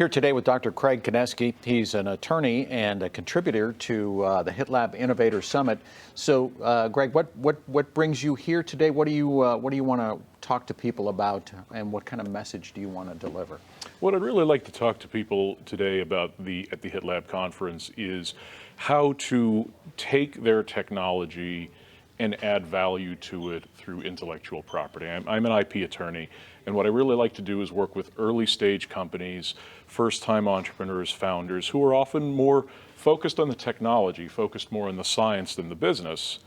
Here today with Dr. Craig Kenesky. He's an attorney and a contributor to the HITLAB Innovator Summit. So, Greg, what brings you here today? What do you want to talk to people about, and what kind of message do you want to deliver? What I'd really like to talk to people today about at the HITLAB conference is how to take their technology and add value to it through intellectual property. I'm an IP attorney, and what I really like to do is work with early stage companies, first-time entrepreneurs, founders, who are often more focused on the technology, focused more on the science than the business,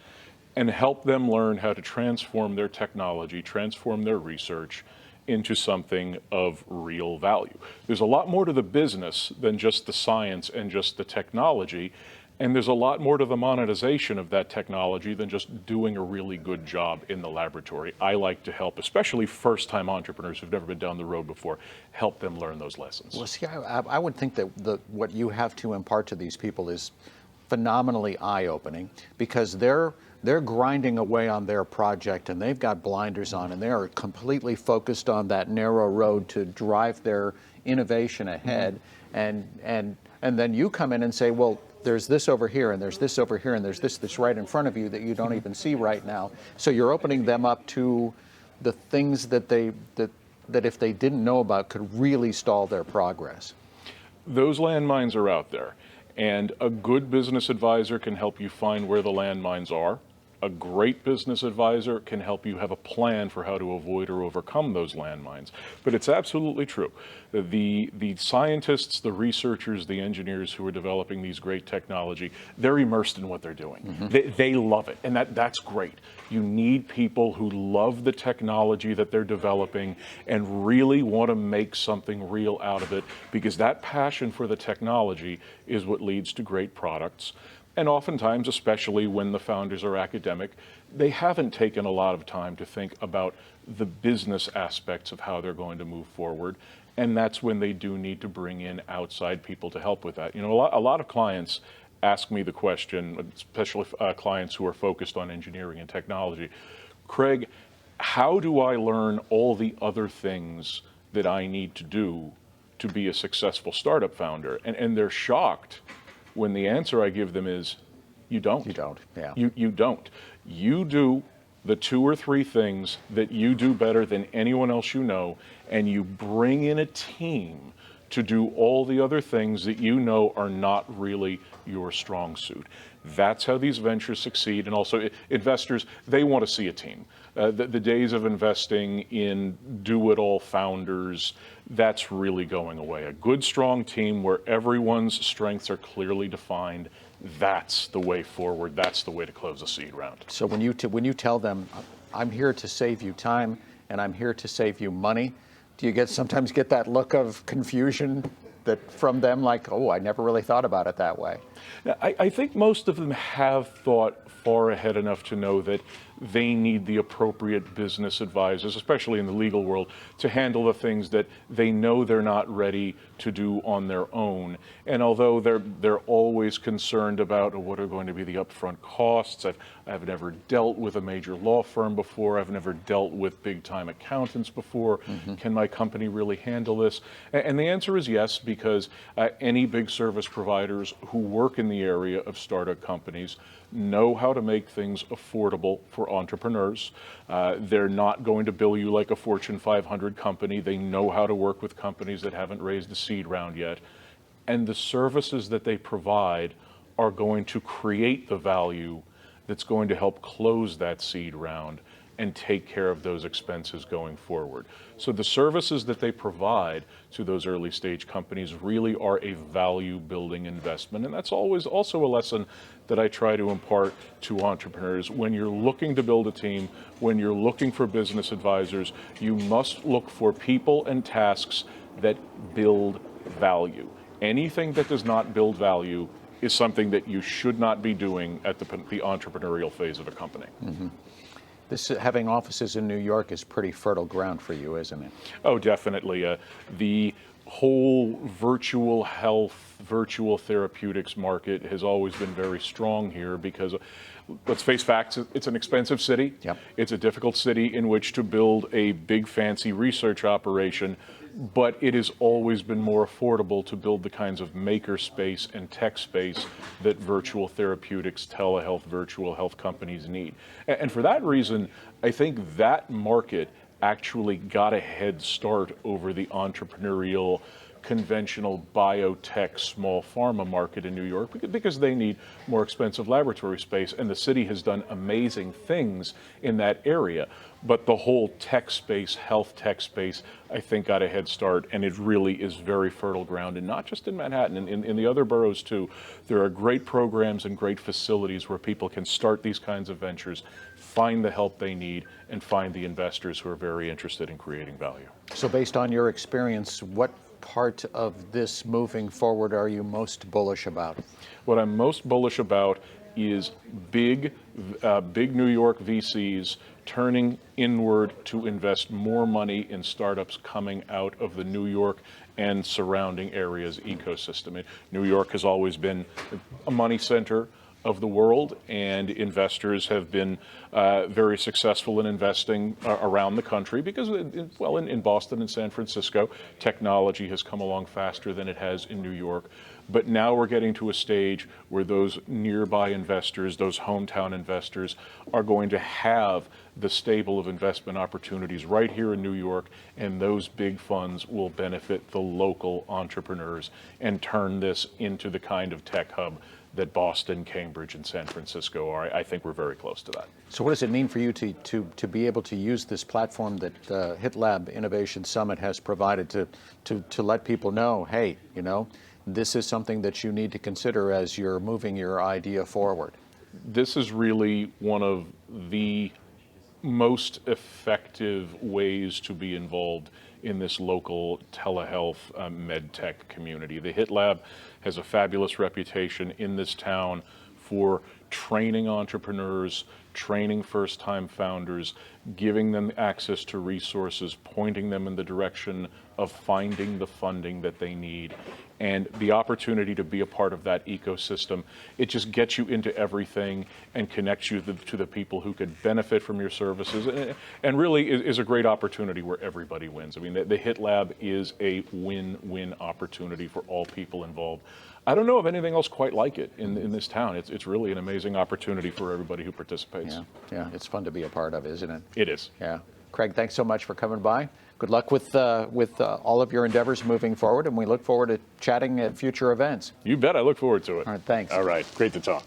and help them learn how to transform their technology, transform their research into something of real value. There's a lot more to the business than just the science and just the technology. And there's a lot more to the monetization of that technology than just doing a really good job in the laboratory. I like to help, especially first-time entrepreneurs who've never been down the road before, help them learn those lessons. Well, see, I would think that what you have to impart to these people is phenomenally eye-opening, because they're grinding away on their project and they've got blinders on and they are completely focused on that narrow road to drive their innovation ahead. And then you come in and say, well, there's this over here, and there's this over here, and there's this right in front of you that you don't even see right now. So you're opening them up to the things that that if they didn't know about could really stall their progress. Those landmines are out there, and a good business advisor can help you find where the landmines are. A great business advisor can help you have a plan for how to avoid or overcome those landmines. But it's absolutely true. The scientists, the researchers, the engineers who are developing these great technology, they're immersed in what they're doing. They love it, and that's great. You need people who love the technology that they're developing and really want to make something real out of it, because that passion for the technology is what leads to great products. And oftentimes, especially when the founders are academic, they haven't taken a lot of time to think about the business aspects of how they're going to move forward. And that's when they do need to bring in outside people to help with that. You know, a lot of clients ask me the question, especially clients who are focused on engineering and technology, Craig, how do I learn all the other things that I need to do to be a successful startup founder? And they're shocked when the answer I give them is, you don't. You don't, yeah. You don't. You do the 2 or 3 things that you do better than anyone else you know, and you bring in a team to do all the other things that you know are not really your strong suit. That's how these ventures succeed. And also, investors, they want to see a team. The days of investing in do-it-all founders, that's really going away. A good, strong team where everyone's strengths are clearly defined, that's the way forward. That's the way to close a seed round. So when you tell them, I'm here to save you time and I'm here to save you money, do you sometimes get that look of confusion from them, like, oh, I never really thought about it that way? Now, I think most of them have thought far ahead enough to know that they need the appropriate business advisors, especially in the legal world, to handle the things that they know they're not ready to do on their own. And although they're always concerned about what are going to be the upfront costs, I've never dealt with a major law firm before, I've never dealt with big-time accountants before, can my company really handle this? And the answer is yes, because any big service providers who work in the area of startup companies know how to make things affordable for entrepreneurs. They're not going to bill you like a Fortune 500 company. They know how to work with companies that haven't raised the seed round yet. And the services that they provide are going to create the value that's going to help close that seed round and take care of those expenses going forward. So the services that they provide to those early stage companies really are a value building investment. And that's always also a lesson that I try to impart to entrepreneurs. When you're looking to build a team, when you're looking for business advisors, you must look for people and tasks that build value. Anything that does not build value is something that you should not be doing at the entrepreneurial phase of a company. This having offices in New York is pretty fertile ground for you, isn't it? Oh, definitely. The whole virtual health, virtual therapeutics market has always been very strong here because, let's face facts, it's an expensive city. Yep. It's a difficult city in which to build a big fancy research operation, but it has always been more affordable to build the kinds of maker space and tech space that virtual therapeutics, telehealth, virtual health companies need. And for that reason, I think that market actually got a head start over the entrepreneurial, conventional biotech, small pharma market in New York because they need more expensive laboratory space, and the city has done amazing things in that area. But the whole tech space, health tech space, I think got a head start, and it really is very fertile ground, and not just in Manhattan, in the other boroughs too. There are great programs and great facilities where people can start these kinds of ventures, find the help they need, and find the investors who are very interested in creating value. So based on your experience, what part of this moving forward are you most bullish about? What I'm most bullish about is big New York VCs turning inward to invest more money in startups coming out of the New York and surrounding areas ecosystem. New York has always been a money center of the world, and investors have been very successful in investing around the country because, well, in Boston and San Francisco, technology has come along faster than it has in New York. But now we're getting to a stage where those nearby investors, those hometown investors, are going to have the stable of investment opportunities right here in New York, and those big funds will benefit the local entrepreneurs and turn this into the kind of tech hub that Boston, Cambridge, and San Francisco are. I think we're very close to that. So what does it mean for you to be able to use this platform that HITLAB Innovation Summit has provided to let people know, hey, you know, this is something that you need to consider as you're moving your idea forward? This is really one of the most effective ways to be involved in this local telehealth med tech community. The HITLAB has a fabulous reputation in this town for training entrepreneurs, training first-time founders, giving them access to resources, pointing them in the direction of finding the funding that they need. And the opportunity to be a part of that ecosystem, it just gets you into everything and connects you to the people who could benefit from your services, and really is a great opportunity where everybody wins. I mean, the HITLAB is a win-win opportunity for all people involved. I don't know of anything else quite like it in this town. It's really an amazing opportunity for everybody who participates. Yeah, it's fun to be a part of, isn't it? It is. Yeah. Craig, thanks so much for coming by. Good luck with all of your endeavors moving forward, and we look forward to chatting at future events. You bet. I look forward to it. All right, thanks. All right. Great to talk.